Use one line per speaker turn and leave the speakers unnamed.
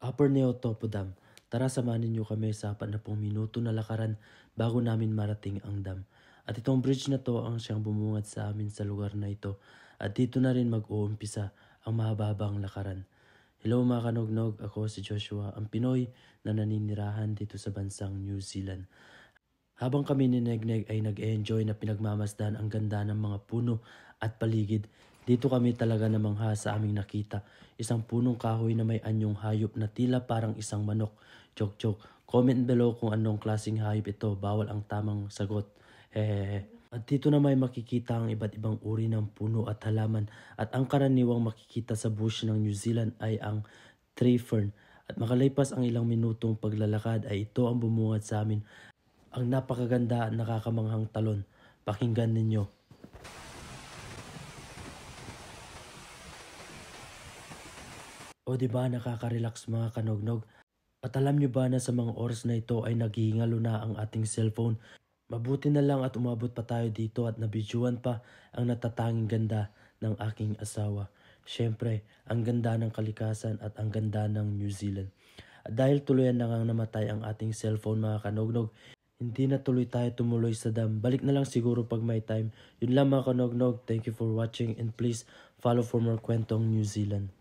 Upper Neotopo Dam. Tara samahan niyo kami sa 40 minuto na lakaran bago namin marating ang dam. At itong bridge na to ang siyang bumungad sa amin sa lugar na ito. At dito na rin mag-uumpisa ang mahababang lakaran. Hello mga kanognog, ako si Joshua, ang Pinoy na naninirahan dito sa bansang New Zealand. Habang kami ni Negneg ay nag-enjoy na pinagmamasdan ang ganda ng mga puno at paligid, dito kami talaga namangha sa aming nakita. Isang punong kahoy na may anyong hayop na tila parang isang manok. Joke. Comment below kung anong klaseng hayop ito. Bawal ang tamang sagot. Hehehe. At dito na may makikita ang iba't ibang uri ng puno at halaman. At ang karaniwang makikita sa bush ng New Zealand ay ang tree fern. At makalipas ang ilang minutong paglalakad ay ito ang bumungad sa amin. Ang napakaganda at nakakamanghang talon. Pakinggan ninyo. O diba nakaka-relax mga kanognog? At alam nyo ba na sa mga oras na ito ay naghihingalo na ang ating cellphone? Mabuti na lang at umabot pa tayo dito at nabidyuhan pa ang natatanging ganda ng aking asawa. Siyempre, ang ganda ng kalikasan at ang ganda ng New Zealand. At dahil tuluyan na ngang namatay ang ating cellphone mga kanognog, hindi na tuloy tayo tumuloy sa dam. Balik na lang siguro pag may time. Yun lang mga kanognog. Thank you for watching and please follow for more kwentong New Zealand.